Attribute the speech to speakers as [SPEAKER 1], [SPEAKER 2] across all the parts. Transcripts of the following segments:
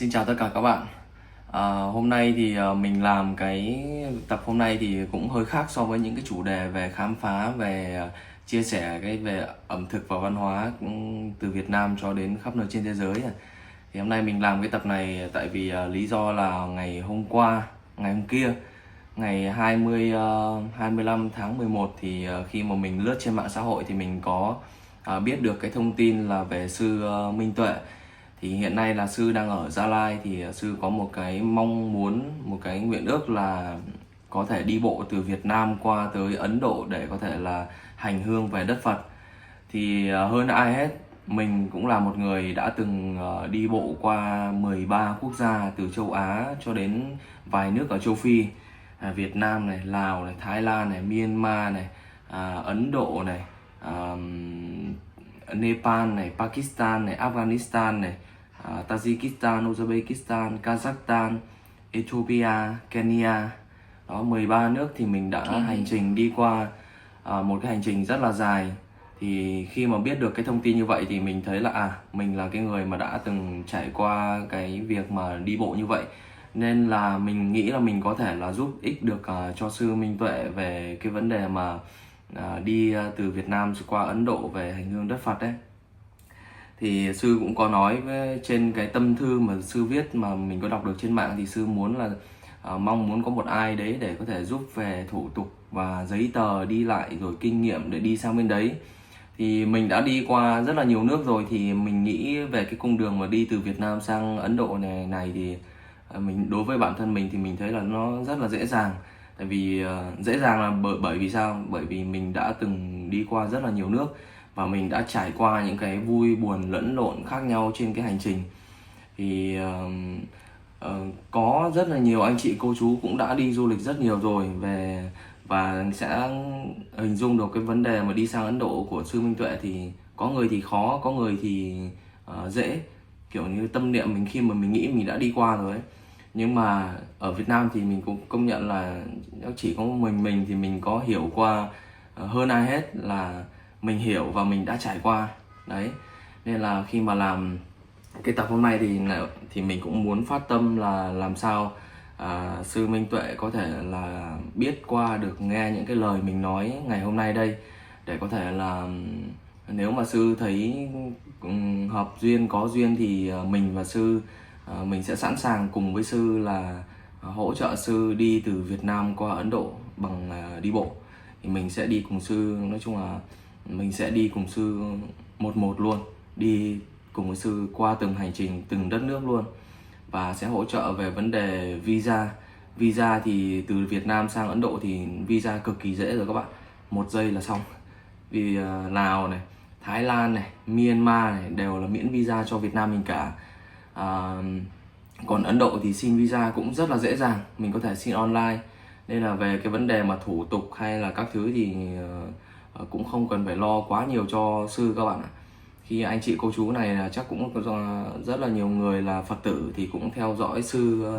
[SPEAKER 1] Xin chào tất cả các bạn. Hôm nay thì mình làm cái tập hôm nay thì cũng hơi khác so với những cái chủ đề về khám phá, về chia sẻ cái về ẩm thực và văn hóa cũng từ Việt Nam cho đến khắp nơi trên thế giới. Thì hôm nay mình làm cái tập này tại vì lý do là ngày hôm qua, ngày hôm kia, ngày 25 tháng 11 thì khi mà mình lướt trên mạng xã hội thì mình có biết được cái thông tin là về sư Minh Tuệ. Thì hiện nay là sư đang ở Gia Lai, thì sư có một cái mong muốn, một cái nguyện ước là có thể đi bộ từ Việt Nam qua tới Ấn Độ để có thể là hành hương về đất Phật. Thì hơn ai hết, mình cũng là một người đã từng đi bộ qua 13 quốc gia từ châu Á cho đến vài nước ở châu Phi, Việt Nam này, Lào này, Thái Lan này, Myanmar này, Ấn Độ này, Nepal này, Pakistan này, Afghanistan này, Tajikistan, Uzbekistan, Kazakhstan, Ethiopia, Kenya. Đó, 13 nước thì mình đã hành trình đi qua một cái hành trình rất là dài. Thì khi mà biết được cái thông tin như vậy thì mình thấy là mình là cái người mà đã từng trải qua cái việc mà đi bộ như vậy, nên là mình nghĩ là mình có thể là giúp ích được cho sư Minh Tuệ về cái vấn đề mà đi từ Việt Nam qua Ấn Độ về hành hương đất Phật đấy. Thì sư cũng có nói trên cái tâm thư mà sư viết mà mình có đọc được trên mạng, thì sư muốn là mong muốn có một ai đấy để có thể giúp về thủ tục và giấy tờ đi lại, rồi kinh nghiệm để đi sang bên đấy. Thì mình đã đi qua rất là nhiều nước rồi, thì mình nghĩ về cái cung đường mà đi từ Việt Nam sang Ấn Độ này thì mình, đối với bản thân mình thì mình thấy là nó rất là dễ dàng. Tại vì dễ dàng là bởi vì sao? Bởi vì mình đã từng đi qua rất là nhiều nước và mình đã trải qua những cái vui buồn lẫn lộn khác nhau trên cái hành trình. Thì có rất là nhiều anh chị cô chú cũng đã đi du lịch rất nhiều rồi về, và sẽ hình dung được cái vấn đề mà đi sang Ấn Độ của sư Minh Tuệ. Thì có người thì khó, có người thì dễ, kiểu như tâm niệm mình khi mà mình nghĩ mình đã đi qua rồi ấy. Nhưng mà ở Việt Nam thì mình cũng công nhận là chỉ có mình thì mình có hiểu qua, hơn ai hết là mình hiểu và mình đã trải qua đấy. Nên là khi mà làm cái tập hôm nay thì mình cũng muốn phát tâm là làm sao sư Minh Tuệ có thể là biết qua được, nghe những cái lời mình nói ngày hôm nay đây, để có thể là nếu mà sư thấy hợp duyên, có duyên thì mình và sư mình sẽ sẵn sàng cùng với sư là hỗ trợ sư đi từ Việt Nam qua Ấn Độ bằng đi bộ. Thì mình sẽ đi cùng sư, nói chung là mình sẽ đi cùng sư một luôn, đi cùng với sư qua từng hành trình, từng đất nước luôn, và sẽ hỗ trợ về vấn đề visa. Visa thì từ Việt Nam sang Ấn Độ thì visa cực kỳ dễ rồi các bạn, 1 giây là xong. Vì Lào này, Thái Lan này, Myanmar này đều là miễn visa cho Việt Nam mình cả. Còn Ấn Độ thì xin visa cũng rất là dễ dàng, mình có thể xin online. Nên là về cái vấn đề mà thủ tục hay là các thứ thì cũng không cần phải lo quá nhiều cho sư các bạn ạ. Khi anh chị cô chú này là chắc cũng có rất là nhiều người là Phật tử thì cũng theo dõi sư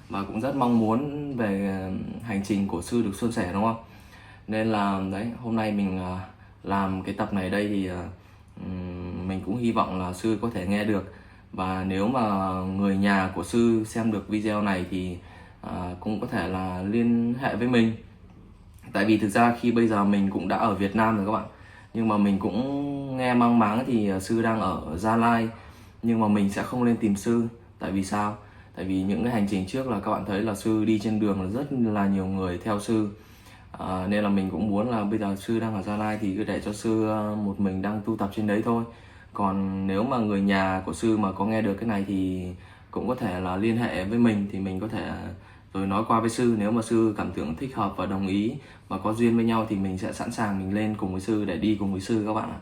[SPEAKER 1] và cũng rất mong muốn về hành trình của sư được suôn sẻ, đúng không? Nên là đấy, hôm nay mình làm cái tập này đây thì mình cũng hy vọng là sư có thể nghe được. Và nếu mà người nhà của sư xem được video này thì cũng có thể là liên hệ với mình. Tại vì thực ra khi bây giờ mình cũng đã ở Việt Nam rồi các bạn, nhưng mà mình cũng nghe mang máng thì sư đang ở Gia Lai, nhưng mà mình sẽ không lên tìm sư. Tại vì sao? Tại vì những cái hành trình trước là các bạn thấy là sư đi trên đường là rất là nhiều người theo sư. Nên là mình cũng muốn là bây giờ sư đang ở Gia Lai thì cứ để cho sư một mình đang tu tập trên đấy thôi. Còn nếu mà người nhà của sư mà có nghe được cái này thì cũng có thể là liên hệ với mình, thì mình có thể rồi nói qua với sư. Nếu mà sư cảm tưởng thích hợp và đồng ý và có duyên với nhau thì mình sẽ sẵn sàng mình lên cùng với sư để đi cùng với sư các bạn ạ.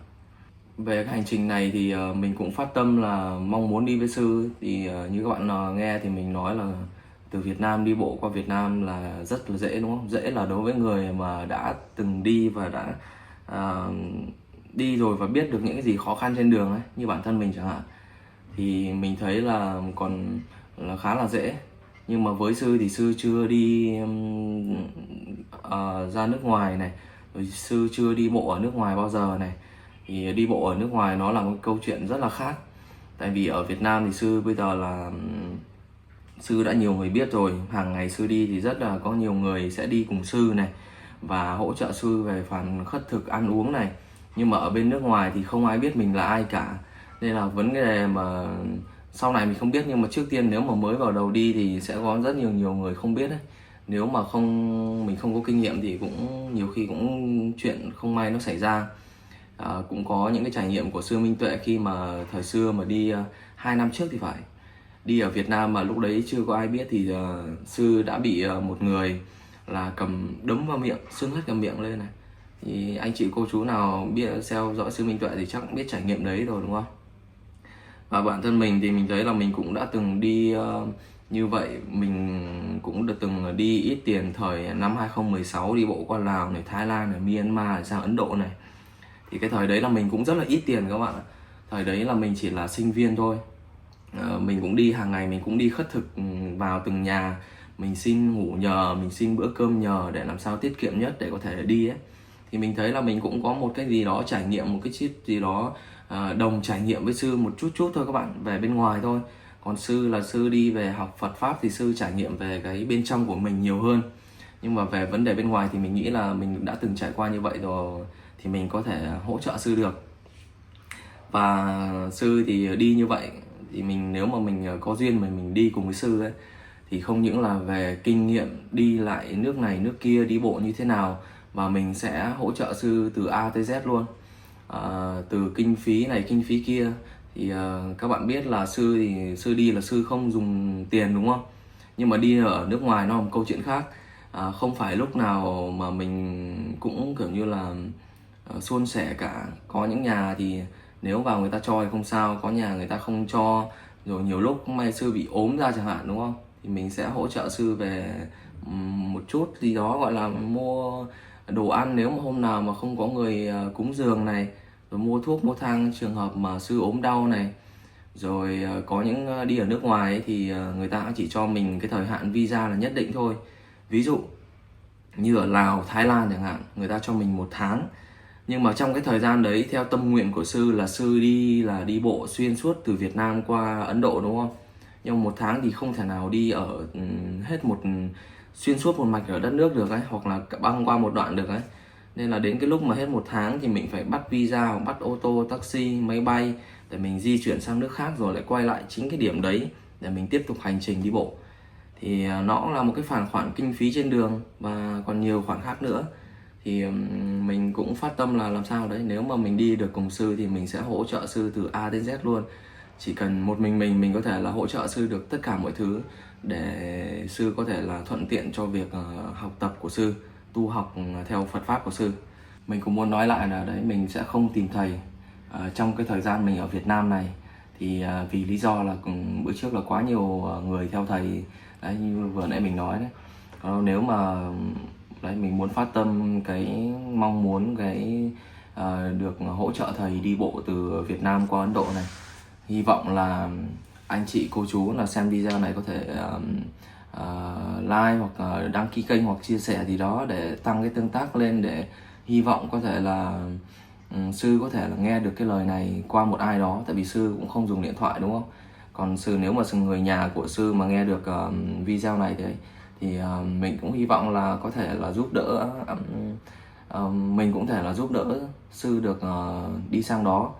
[SPEAKER 1] Về cái hành trình này thì mình cũng phát tâm là mong muốn đi với sư. Thì như các bạn nghe thì mình nói là từ Việt Nam đi bộ qua Việt Nam là rất là dễ, đúng không? Dễ là đối với người mà đã từng đi và đã đi rồi và biết được những cái gì khó khăn trên đường ấy, như bản thân mình chẳng hạn, thì mình thấy là còn là khá là dễ. Nhưng mà với sư thì sư chưa đi ra nước ngoài này, rồi sư chưa đi bộ ở nước ngoài bao giờ này. Thì đi bộ ở nước ngoài nó là một câu chuyện rất là khác. Tại vì ở Việt Nam thì sư bây giờ là sư đã nhiều người biết rồi. Hàng ngày sư đi thì rất là có nhiều người sẽ đi cùng sư này và hỗ trợ sư về phần khất thực ăn uống này. Nhưng mà ở bên nước ngoài thì không ai biết mình là ai cả, nên là vấn đề mà sau này mình không biết. Nhưng mà trước tiên nếu mà mới vào đầu đi thì sẽ có rất nhiều người không biết đấy. Nếu mà mình không có kinh nghiệm thì cũng nhiều khi cũng chuyện không may nó xảy ra. Cũng có những cái trải nghiệm của sư Minh Tuệ khi mà thời xưa mà đi 2 năm trước thì phải, đi ở Việt Nam mà lúc đấy chưa có ai biết thì sư đã bị một người là cầm đấm vào miệng, sưng hết cả miệng lên này. Thì anh chị cô chú nào biết theo dõi sư Minh Tuệ thì chắc biết trải nghiệm đấy rồi đúng không? Và bản thân mình thì mình thấy là mình cũng đã từng đi như vậy. Mình cũng được từng đi ít tiền thời năm 2016 đi bộ qua Lào này, Thái Lan này, Myanmar này, sang Ấn Độ này. Thì cái thời đấy là mình cũng rất là ít tiền các bạn ạ. Thời đấy là mình chỉ là sinh viên thôi. Mình cũng đi hàng ngày, mình cũng đi khất thực vào từng nhà, mình xin ngủ nhờ, mình xin bữa cơm nhờ để làm sao tiết kiệm nhất để có thể đi ấy. Thì mình thấy là mình cũng có một cái gì đó trải nghiệm, một cái chút gì đó đồng trải nghiệm với sư một chút thôi các bạn, về bên ngoài thôi. Còn sư là sư đi về học Phật Pháp thì sư trải nghiệm về cái bên trong của mình nhiều hơn. Nhưng mà về vấn đề bên ngoài thì mình nghĩ là mình đã từng trải qua như vậy rồi thì mình có thể hỗ trợ sư được. Và sư thì đi như vậy thì nếu mà mình có duyên mà mình đi cùng với sư ấy thì không những là về kinh nghiệm đi lại nước này nước kia, đi bộ như thế nào, mà mình sẽ hỗ trợ sư từ A tới Z luôn. Từ kinh phí này kinh phí kia thì các bạn biết là sư đi là sư không dùng tiền đúng không? Nhưng mà đi ở nước ngoài nó là một câu chuyện khác. Không phải lúc nào mà mình cũng kiểu như là suôn sẻ cả. Có những nhà thì nếu vào người ta cho thì không sao, có nhà người ta không cho. Rồi nhiều lúc may sư bị ốm ra chẳng hạn đúng không? Thì mình sẽ hỗ trợ sư về một chút gì đó, gọi là mua đồ ăn nếu mà hôm nào mà không có người cúng dường này, rồi mua thuốc mua thang trường hợp mà sư ốm đau này. Rồi có những đi ở nước ngoài ấy, thì người ta chỉ cho mình cái thời hạn visa là nhất định thôi. Ví dụ như ở Lào, Thái Lan chẳng hạn, người ta cho mình 1 tháng. Nhưng mà trong cái thời gian đấy theo tâm nguyện của sư là sư đi bộ xuyên suốt từ Việt Nam qua Ấn Độ đúng không? Nhưng mà 1 tháng thì không thể nào đi ở hết xuyên suốt một mạch ở đất nước được ấy, hoặc là băng qua một đoạn được ấy. Nên là đến cái lúc mà hết 1 tháng thì mình phải bắt visa hoặc bắt ô tô, taxi, máy bay để mình di chuyển sang nước khác rồi lại quay lại chính cái điểm đấy để mình tiếp tục hành trình đi bộ. Thì nó cũng là một cái khoản kinh phí trên đường và còn nhiều khoản khác nữa. Thì mình cũng phát tâm là làm sao đấy, nếu mà mình đi được cùng sư thì mình sẽ hỗ trợ sư từ A đến Z luôn. Chỉ cần một mình có thể là hỗ trợ sư được tất cả mọi thứ để sư có thể là thuận tiện cho việc học tập của sư, tu học theo Phật Pháp của sư. Mình cũng muốn nói lại là đấy, mình sẽ không tìm thầy trong cái thời gian mình ở Việt Nam này. Thì vì lý do là bữa trước là quá nhiều người theo thầy đấy, như vừa nãy mình nói đấy. Còn nếu mà đấy, mình muốn phát tâm cái mong muốn cái được hỗ trợ thầy đi bộ từ Việt Nam qua Ấn Độ này. Hy vọng là anh chị cô chú là xem video này có thể like hoặc đăng ký kênh hoặc chia sẻ gì đó để tăng cái tương tác lên, để hy vọng có thể là sư có thể là nghe được cái lời này qua một ai đó. Tại vì sư cũng không dùng điện thoại đúng không? Còn nếu mà người nhà của sư mà nghe được video này thì mình cũng hy vọng là có thể là giúp đỡ, mình cũng thể là giúp đỡ sư được đi sang đó.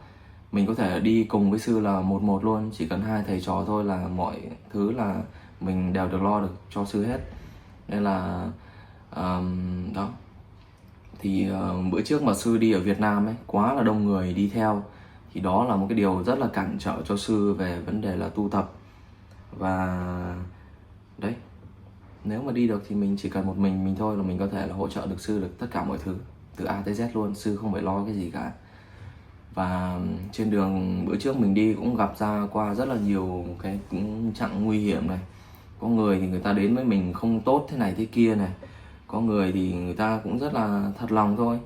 [SPEAKER 1] Mình có thể đi cùng với sư là một luôn, chỉ cần 2 thầy trò thôi là mọi thứ là mình đều được lo được cho sư hết. Nên là đó. Thì bữa trước mà sư đi ở Việt Nam ấy, quá là đông người đi theo. Thì đó là một cái điều rất là cản trở cho sư về vấn đề là tu tập. Và đấy, nếu mà đi được thì mình chỉ cần một mình thôi là mình có thể là hỗ trợ được sư được tất cả mọi thứ từ A tới Z luôn, sư không phải lo cái gì cả. Và trên đường bữa trước mình đi cũng gặp ra qua rất là nhiều cái chặng nguy hiểm này. Có người thì người ta đến với mình không tốt thế này thế kia này, có người thì người ta cũng rất là thật lòng thôi.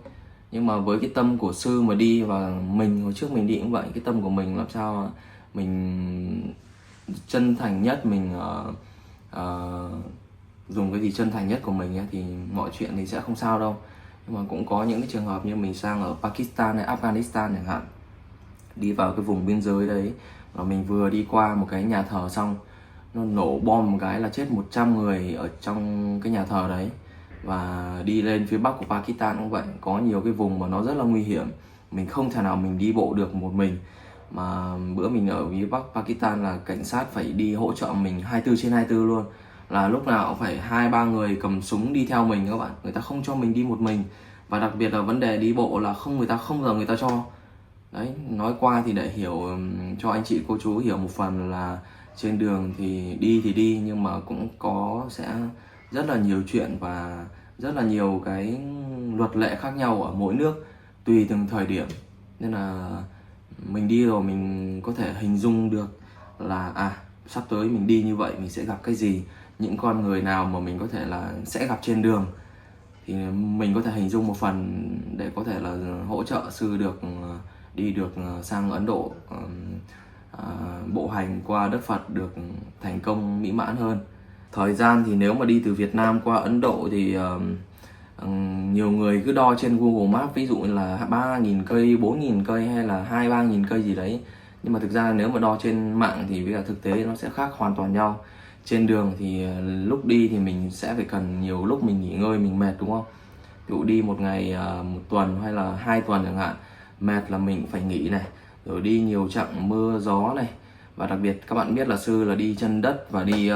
[SPEAKER 1] Nhưng mà với cái tâm của sư mà đi, và mình hồi trước mình đi cũng vậy, cái tâm của mình làm sao mình chân thành nhất, mình dùng cái gì chân thành nhất của mình ấy, thì mọi chuyện thì sẽ không sao đâu. Nhưng mà cũng có những cái trường hợp như mình sang ở Pakistan hay Afghanistan chẳng hạn, đi vào cái vùng biên giới đấy, và mình vừa đi qua một cái nhà thờ xong, nó nổ bom một cái là chết 100 người ở trong cái nhà thờ đấy. Và đi lên phía bắc của Pakistan cũng vậy, có nhiều cái vùng mà nó rất là nguy hiểm, mình không thể nào mình đi bộ được một mình. Mà bữa mình ở phía bắc Pakistan là cảnh sát phải đi hỗ trợ mình 24/24 luôn, là lúc nào cũng phải 2-3 người cầm súng đi theo mình các bạn, người ta không cho mình đi một mình. Và đặc biệt là vấn đề đi bộ là người ta không giờ người ta cho. Đấy, nói qua thì để hiểu cho anh chị cô chú hiểu một phần là trên đường thì đi nhưng mà cũng sẽ rất là nhiều chuyện và rất là nhiều cái luật lệ khác nhau ở mỗi nước tùy từng thời điểm. Nên là mình đi rồi mình có thể hình dung được là sắp tới mình đi như vậy mình sẽ gặp cái gì, những con người nào mà mình có thể là sẽ gặp trên đường, thì mình có thể hình dung một phần để có thể là hỗ trợ sư được đi được sang Ấn Độ, bộ hành qua đất Phật được thành công mỹ mãn hơn. Thời gian thì nếu mà đi từ Việt Nam qua Ấn Độ thì nhiều người cứ đo trên Google Maps, ví dụ như là 3.000 cây, 4.000 cây hay là 2-3.000 cây gì đấy. Nhưng mà thực ra nếu mà đo trên mạng thì với cả thực tế nó sẽ khác hoàn toàn nhau. Trên đường thì lúc đi thì mình sẽ phải cần nhiều lúc mình nghỉ ngơi, mình mệt đúng không? Ví dụ đi một ngày, một tuần hay là 2 tuần chẳng hạn, mệt là mình phải nghỉ này, rồi đi nhiều chặng mưa gió này. Và đặc biệt các bạn biết là sư là đi chân đất và đi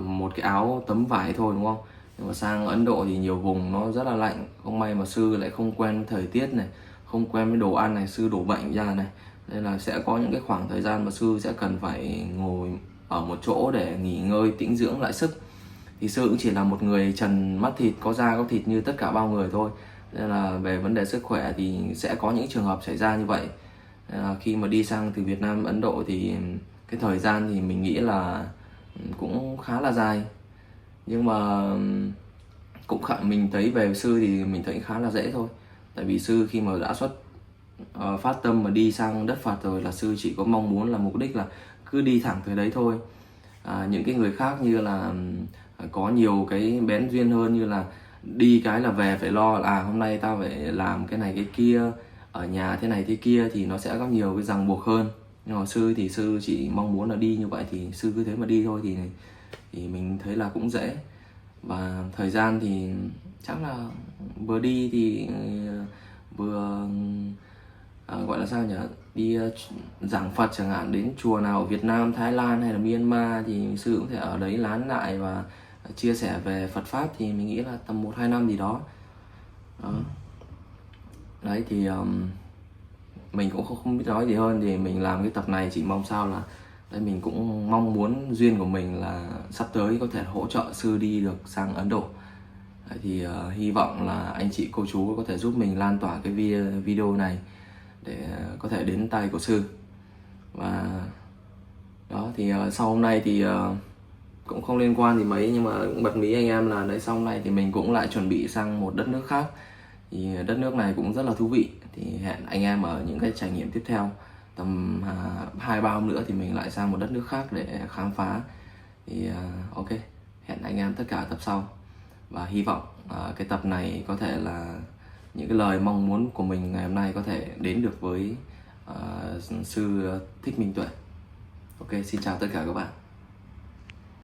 [SPEAKER 1] một cái áo tấm vải thôi đúng không? Nhưng mà sang Ấn Độ thì nhiều vùng nó rất là lạnh, không may mà sư lại không quen với thời tiết này, không quen với đồ ăn này, sư đổ bệnh ra này. Nên là sẽ có những cái khoảng thời gian mà sư sẽ cần phải ngồi ở một chỗ để nghỉ ngơi, tĩnh dưỡng lại sức. Thì sư cũng chỉ là một người trần mắt thịt, có da có thịt như tất cả bao người thôi. Nên là về vấn đề sức khỏe thì sẽ có những trường hợp xảy ra như vậy. Khi mà đi sang từ Việt Nam Ấn Độ thì cái thời gian thì mình nghĩ là cũng khá là dài, nhưng mà mình thấy về sư thì mình thấy khá là dễ thôi. Tại vì sư khi mà đã phát tâm mà đi sang đất Phật rồi là sư chỉ có mong muốn là mục đích là cứ đi thẳng tới đấy thôi. Những cái người khác như là có nhiều cái bén duyên hơn, như là đi cái là về phải lo là hôm nay tao phải làm cái này cái kia, ở nhà thế này thế kia, thì nó sẽ có nhiều cái ràng buộc hơn. Nhưng mà sư thì sư chỉ mong muốn là đi như vậy thì sư cứ thế mà đi thôi, thì mình thấy là cũng dễ. Và thời gian thì chắc là vừa đi thì vừa gọi là sao nhỉ, đi giảng Phật chẳng hạn, đến chùa nào ở Việt Nam, Thái Lan hay là Myanmar thì sư cũng thể ở đấy lán lại và chia sẻ về Phật pháp, thì mình nghĩ là tầm 1-2 năm gì đó. Đấy thì mình cũng không biết nói gì hơn, thì mình làm cái tập này chỉ mong sao là đấy, mình cũng mong muốn duyên của mình là sắp tới có thể hỗ trợ sư đi được sang Ấn Độ. Đấy thì hy vọng là anh chị cô chú có thể giúp mình lan tỏa cái video này để có thể đến tay của sư. Và đó thì sau hôm nay thì cũng không liên quan gì mấy, nhưng mà cũng bật mí anh em là đấy, sau hôm nay thì mình cũng lại chuẩn bị sang một đất nước khác. Thì đất nước này cũng rất là thú vị, thì hẹn anh em ở những cái trải nghiệm tiếp theo. Tầm 2-3 hôm nữa thì mình lại sang một đất nước khác để khám phá. Thì ok, hẹn anh em tất cả tập sau. Và hy vọng cái tập này có thể là những cái lời mong muốn của mình ngày hôm nay có thể đến được với sư Thích Minh Tuệ. Ok, xin chào tất cả các bạn.